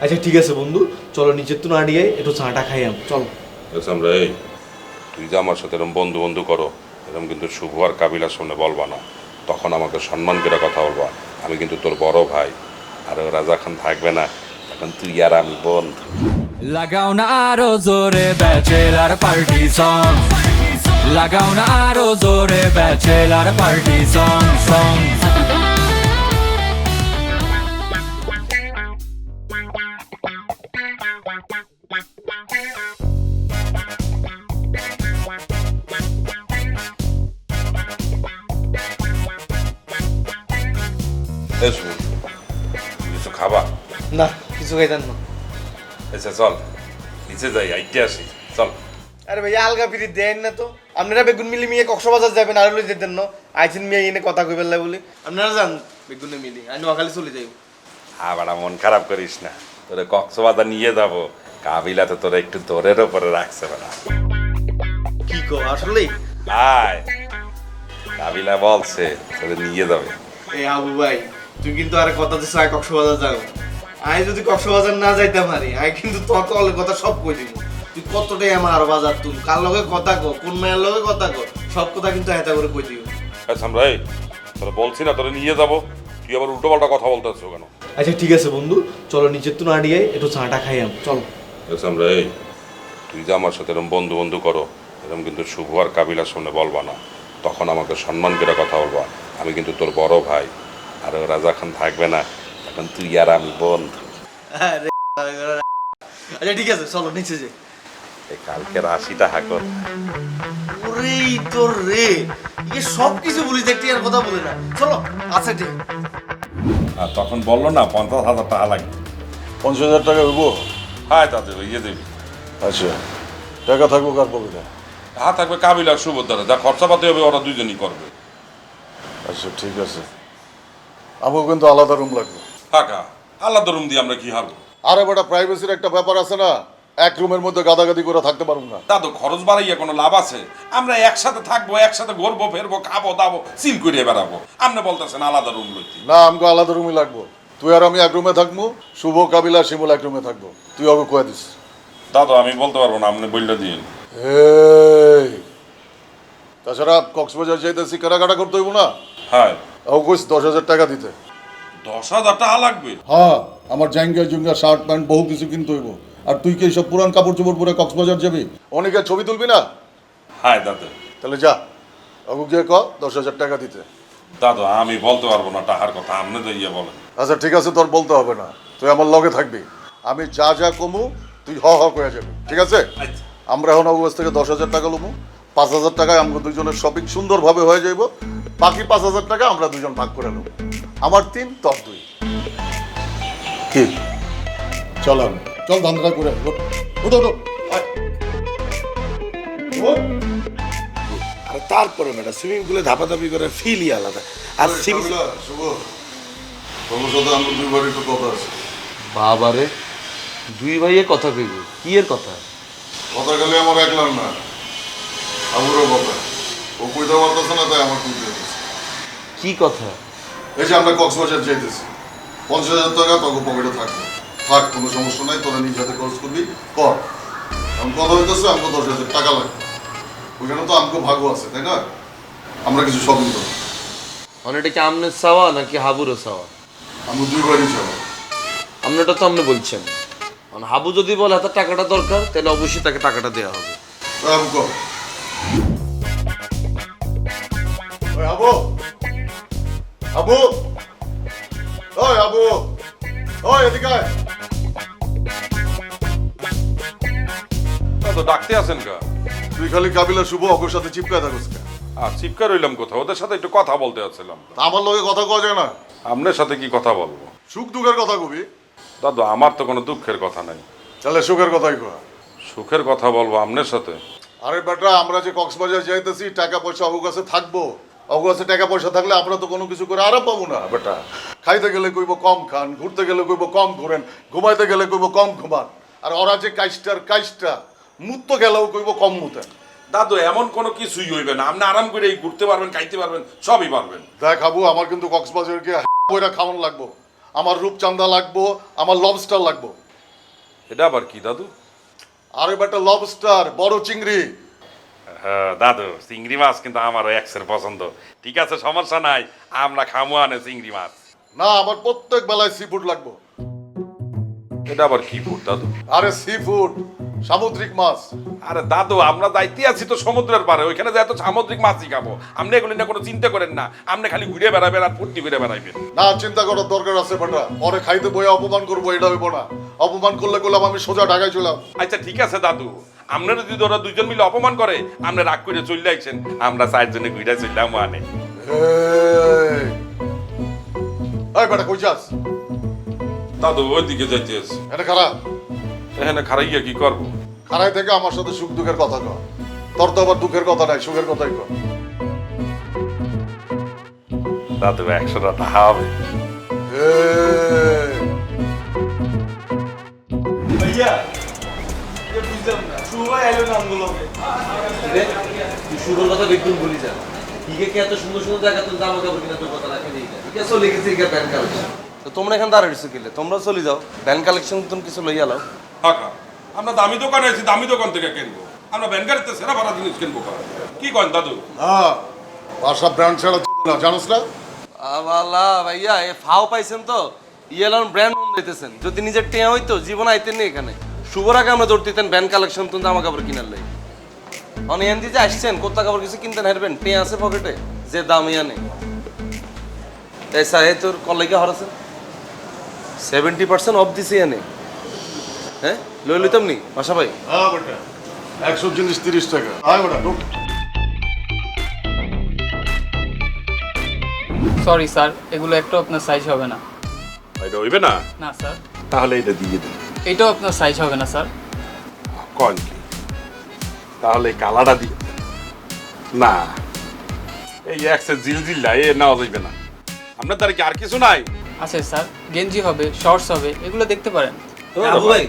আচ্ছা ঠিক আছে বন্ধু, চলো নিচের তো না দিয়ে একটু চাটা খাইয়াম, চল। আমরা এই তুই যে আমার সাথে এরকম বন্ধু বন্ধু করো, এরকম কিন্তু শুভ আর কাবিলার সামনে বলবা না। তখন আমাকে সম্মান করে কথা বলবা। আমি কিন্তু তোর বড় ভাই, আর ওরা যখন থাকবে না তখন তুই আর আমি বন্ধু। লাগাও না আরো জোরে ব্যাচেলার পার্টি সং, লাগাও না আরো জোরে ব্যাচেলার পার্টি সং সং। এই শুভ, কিছু খাবা? না, কিছু খাইতেন না। আচ্ছা চল নিচে যাই, আইতে আসি, চল। আরে ভাইয়া আলগা ফিরি দেন না তো। আপনারা বেগুন মিলি মিয়ে কক্সবাজার যাবেন, আর লই যেতেন না। আইছেন মিয়া এনে কথা কই ফেললা বলি। আপনারা যান বেগুনে মিলি, আমি নোয়াখালী চলে যাই। আবার মন খারাপ করিস না, তোরে কক্সবাজার নিয়ে যাব। কাবিলা তো তোরা একটু দৌড়ের ওপরে রাখছে বেড়া। কি কো আসলেই? আয়, কাবিলা বলছে তোরে নিয়ে যাবে। এই আবু ভাই, তুই কিন্তু আরে কথা দিছ আয় কক্সবাজার যাও। আই যদি কক্সবাজার না যাইতাম আরে, আই কিন্তু তোর তলে কথা সব কই দিব। তুই কতটাই আমার বাজার তুই কার লগে কথা কো, কোন মায়ের লগে কথা কো, সব কথা কিন্তু এত করে কই দিও। আচ্ছা আমরা এই তোরা বলছি না তোরে নিয়ে যাব, তুই আবার উল্টো পাল্টা কথা বলতে আসছো কেন? আচ্ছা ঠিক আছে বন্ধু, চলো নিচের তো না দিয়ে একটু চাটা খাইয়াম, চল। আচ্ছা আমরা এই তুই যে আমার সাথে এরকম বন্ধু বন্ধু করো, এরকম কিন্তু শুভ আর কাবিলার সামনে বলবা না। তখন আমাকে সম্মান করে কথা বলবা। আমি কিন্তু তোর বড় ভাই, আর ওরা যখন থাকবে না তখন তুই আর আমি বন্ধু। আচ্ছা ঠিক আছে, চলো নিচে যাই। এই কালকের 80 টাকা কর। ওরে তোর রে, এ সব কিছু বলি দেখতে আর কথা বলে না। চলো আচ্ছা ঠিক। আর তখন বললো না 50,000 টাকা লাগবে। 50,000 টাকা হইব? হ্যাঁ তাতে ইয়ে দেবি। আচ্ছা, টাকা থাকবো কার পকেটে? হ্যাঁ থাকবে কাবিল আর শুভর দ্বারা, যা খরচাপাতি হবে ওরা দুইজনই করবে। আচ্ছা ঠিক আছে, আমাকে কিন্তু আলাদা রুম লাগবে। টাকা আলাদা রুম দিয়ে আমরা কি হারবো? আরে বেটা, প্রাইভেসির একটা ব্যাপার আছে না, এক রুমের মধ্যে গাদাগাদি করে থাকতে পারবো না। তা তো খরচ বাড়াইয়া কোনো লাভ আছে? আমরা একসাথে থাকবো, একসাথে ঘুরবো ফেরবো, খাবো দাবো, চিল করে বেড়াবো। আপনি বলতেছেন আলাদা রুম লইতে? না, আমাকে আলাদা রুমই লাগবো। তুই আর আমি এক রুমে থাকবো, শুভ কাবিলা শিমুল এক রুমে থাকবো। তুই ওকে কয়ে দিস। দাদা আমি বলতে পারবো না, আপনি বললে দিন। এই, তাছাড়া কক্সবাজার যাইতেছি, কেনাকাটা করতে হইব না? হ্যাঁ। ও কইস 10,000 টাকা দিতে। 10,000 টাকা লাগবে? হ্যাঁ, আমার জাঙ্গা জুঙ্গা শার্ট প্যান্ট বহু কিছু কিনতে হইব। আর তুই কি সব পুরান কাপড় চোপড় পরে কক্সবাজার যাবি? অনেকের ছবি তুলবি না? হ্যাঁ দাদা। তাহলে যা, ওকে গিয়ে ক 10,000 টাকা দিতে। দাদা আমি বলতে পারবো না টাকার কথা, আপনি তো ইয়ে বলেন। আচ্ছা ঠিক আছে, তোর বলতে হবে না, তুই আমার লগে থাকবি। আমি যা যা কমু তুই হ হ করে যাবি, ঠিক আছে? আচ্ছা। আমরা এখন অবস্থা থেকে 10,000 টাকা লমু। 5,000 টাকায় আমাকে দুজনের শপিং সুন্দরভাবে হয়ে যাইব। বাকি 5,000 টাকা আমরা দুজন ভাগ করে নেব। আমার 3, তোর 2। কি চল, চল ধান্দা করে ওঠো ওঠো। আর তারপরে ম্যাডাম সুইমিং পুলে ধাপাধাপি করে ফিলই আলাদা। আর শুভ, তোমার সাথে আমার দুইবার একটু কথা আছে। বাবারে, দুই ভাইয়ে কথা কইব? কি এর কথা? কথা গেলে আমার একলাম না, আমারও কথা। ও কইতে পারতেছে না, তাই আমার কইতে হচ্ছে। কি কথা? এই যে আমরা কক্সবাজার যাইতেছি, 50,000 টাকা তোকে পকেটে থাকবে। থাক, কোনো সমস্যা নাই, তোরা নিজ হাতে খরচ করবি, কর। আমি কথা হইতেছে, আমাকে 10,000 টাকা লাগবে। ওইখানে তো আমাকে ভাগও আছে, তাই না? আমরা কিছু শপিং করবো। মানে এটা কি আমনের চাওয়া নাকি হাবুরও চাওয়া? আমি দুইবারই যাবো। আমনেটা তো আপনি বলছেন, মানে হাবু যদি বলে হাতে টাকাটা দরকার, তাহলে অবশ্যই তাকে টাকাটা দেওয়া হবে। আমি কর। ওই আবু, আবু, ওই আবু, ওই এদিকে আয়। তো ডাকতে আছেন কা? তুই খালি কাবিলা শুভ অগর সাথে চিপকায় থাকিস কে? আর চিপকা রইলাম কোথাও, ওদের সাথে একটু কথা বলতে আসছিলাম। তা আমার লগে কথা কওয়া যায় না? আপনার সাথে কি কথা বলবো? সুখ দুঃখের কথা কবি। দাদু আমার তো কোনো দুঃখের কথা নাই, তাহলে সুখের কথাই কয়া। সুখের কথা বলবো আপনার সাথে। আরে বেটা, আমরা যে কক্সবাজার যাইতেছি, টাকা পয়সা অগু কাছে থাকবো। অগু কাছে টাকা পয়সা থাকলে আমরা তো কোনো কিছু করে আরাম পাবো না বেটা। খাইতে গেলে কইব কম খান, ঘুরতে গেলে কইব কম ঘুরেন, ঘুমাইতে গেলে কইব কম ঘুমান। আর ওরা যে কাইস্টা মুত্ত গেলেও কইব কম মুতেন। দাদু এমন কোনো কিছুই হইবে না, আপনি আরাম করে ঘুরতে পারবেন, খাইতে পারবেন, সবই পারবেন। দেখ আবু, আমার কিন্তু কক্সবাজারকে বইরা খাওয়ান লাগবো। আমার রূপচান্দা লাগবো, আমার লবস্টার লাগবো। এটা আবার কি দাদু? আরে বেটা লবস্টার, বড় চিংড়ি। হ্যাঁ দাদু, চিংড়ি মাছ কিন্তু আমারও এক্সের পছন্দ। ঠিক আছে, সমস্যা নাই, আমরা খামো আনে চিংড়ি মাছ। না, আমার প্রত্যেক বেলায় সি ফুড লাগবে। এটা আবার কি ফুড দাদু? আরে সি ফুড, সামুদ্রিক মাছ। আরে দাদু, আমরা যাইতে আছি তো সমুদ্রের পারে, ওইখানে যাই তো সামুদ্রিক মাছই খাবো। আপনি এগুলি না কোনো চিন্তা করেন না, আপনি খালি ঘুরে বেড়াবেন আর ফুর্তি করে বেড়াইবেন। না, চিন্তা করার দরকার আছে বেটা। পরে খাইতে বইয়া অপমান করবো, এটা হইব না। অপমান করলে করলাম আমি সোজা ঢাকায় চলাম। আচ্ছা ঠিক আছে দাদু, আপনারা যদি ওরা দুজন মিলে অপমান করে, আপনি রাগ করে চলে আইছেন, আমরা চারজনে ঘুরে চললাম আনে। এই বেটা কই যাস? দাদু ওইদিকে যাইতে আছি। এটা খারাপ। এখানে খারাইয়া কি করবো? খারাই থেকে আমার সাথে সুখ দুঃখের কথা কর। তোর তো আবার দুঃখের কথা নাই, সুখের কথাই কর। দাদু 100 টাকা হবে। ভাইয়া এটা বুঝলাম না, শুভাই এলো না আমগুলোকে। তুই শুরুর কথা বিলকুল ভুলি যা। ঠিক আছে, এত সুন্দর সুন্দর জায়গা তুমি জামা কাপড় কিনা তোর কথা রাখে দিই। ঠিক আছে, চলে গেছি এখানে প্যান কালেকশন। তো তোমরা এখানে দাঁড়িয়েছো কিলে? তোমরা চলে যাও, প্যান কালেকশন তুমি কিছু লইয়া লাও। কাকা, আমরা দামি দোকানে আছি, দামি দোকান থেকে কিনবো। আমরা ব্যান গাড়িতে সেরা ভাড়া জিনিস কিনবো। কি করেন দাদু? হ্যাঁ, বাসা ব্র্যান্ড ছাড়া না, জানোস না? আল্লাহ ভাইয়া, এ ফাও পাইছেন তো ইয়েলন ব্র্যান্ড মন দিতেছেন। যদি নিজের টেয়া হইতো জীবন আইতেন না এখানে। শুভর আগে আমরা দৌড় দিতেন ব্যান কালেকশন তুমি জামা কাপড় কিনার লাই। অনেক যে আসছেন কোথা কাপড় কিছু কিনতেন হারবেন, টেয়া আছে পকেটে, যে দাম ইয়া নেই। এই সাহে তোর কলেজে হরাছেন 70% অফ দিছে এনে। হ্যাঁ, লই লইতাম নি বাসা ভাই। হ্যাঁ বেটা, 100 জিনিস 30 টাকা। আয় বেটা, ঢুক। সরি স্যার, এগুলো একটাও আপনার সাইজ হবে না। এটা হইবে না? না স্যার, তাহলে এটা দিয়ে দেন। এটাও আপনার সাইজ হবে না স্যার। কন কি? তাহলে কালারটা দিয়ে দেন। না, এই এক্সের জিলজিল্লা এ নেওয়া যাইবে না। আপনার দ্বারা কি আর কিছু নাই? আছে স্যার, গেঞ্জি হবে, শর্টস হবে, এগুলো দেখতে পারেন। আবু ভাই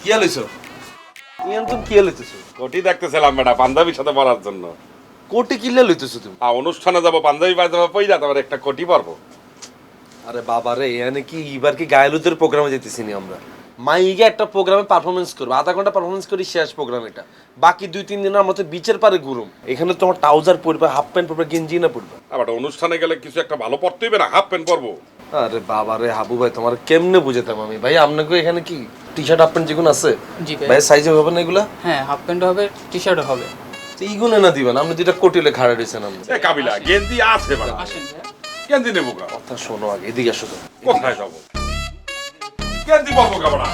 কি লইছো? ইয়ান তুমি কি লইতেছো? কোটি দেখতেছিলাম বেটা, পাঞ্জাবির সাথে পরার জন্য। কোটি কিলে লইতেছো তুমি? অনুষ্ঠানে যাবো, পাঞ্জাবি পায়জামা পইরা তারপর একটা কোটি পারবো। আরে বাবা রে, এখানে কি এবার কি গায়লুদের প্রোগ্রামে যেতেছি নি আমরা? মাইকে একটা প্রোগ্রামে পারফরমেন্স করবো, আধা ঘন্টা পারফরমেন্স করি, শেষ প্রোগ্রাম এটা। বাকি 2-3 দিন আমরা তো বিচের পারে ঘুরুম। এখানে তোমার ট্রাউজার পরবে, হাফ প্যান্ট পরবে, গেঞ্জি না পরবে। আবার অনুষ্ঠানে গেলে কিছু একটা ভালো পরতে হইবে না, হাফ প্যান্ট পরবো। আরে বাবা রে হাবু ভাই, তোমার কেমনে বুঝাতাম আমি ভাই? আপনাকে এখানে কি টি শার্ট হাফ প্যান্ট যেগুলো আছে জি ভাই। ভাই সাইজে হবে না এগুলা? হ্যাঁ, হাফ প্যান্টও হবে, টি শার্টও হবে। তো এইগুলো না দিবেন, আপনি দুইটা কোটিলে খাড়া দিয়েছেন। আপনি এ কাবিলা, গেঞ্জি আছে বেটা, আসেন ভাইয়া। গেঞ্জি নেবো কা? কথা শোনো আগে, এদিকে আসো তো। কোথায় যাবো? গেঞ্জি পরবো কা বেটা?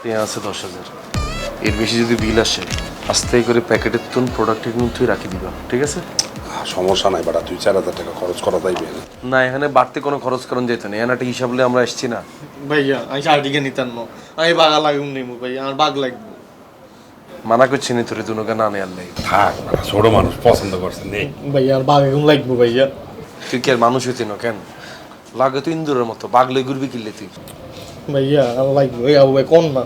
পেঁয়াজ আছে 10,000, এর বেশি যদি বিল আসে আস্তে করে প্যাকেটের তুন প্রোডাক্টের মধ্যেই রাখি দিবা, ঠিক আছে? সমস্যা নাই বেটা, 2-4 হাজার টাকা খরচ করা যাইবে। না, এখানে বাড়তি কোনো খরচ করেন যেত না, এখানে একটা হিসাব হলে আমরা এসছি না। ভাইয়া আমি শার্টিকে নিতাম না, আমি বাগা লাগুম নেবো ভাই, আমার বাঘ লাগবে। মানা করছি নি তোরে দুনোকে না নেয়ার লাই। থাক বেটা, ছোট মানুষ পছন্দ করছে নে। ভাইয়া আর বাঘ এখন লাগবো ভাইয়া। তুই কি আর মানুষ হইতি না কেন? লাগে তো ইন্দুরের মতো, বাঘ লই ঘুরবি কিনলে তুই। ভাইয়া আমার লাগবে, এই আবু ভাই কোন না।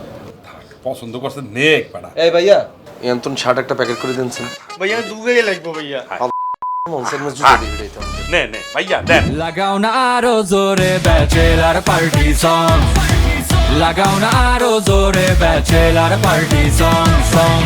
পছন্দ করছে নেক বেটা। এই ভাইয়া এন্তন শার্ট একটা প্যাকেট করে দিনছেন। ভাইয়া দুগাই লাগবো ভাইয়া। মনসের মধ্যে জুতা দিয়ে দিতে হবে। নে নে ভাইয়া দেন। লাগাও না আরো জোরে ব্যাচেলার পার্টি সং, লাগাও না আরো জোরে ব্যাচেলার পার্টি সং।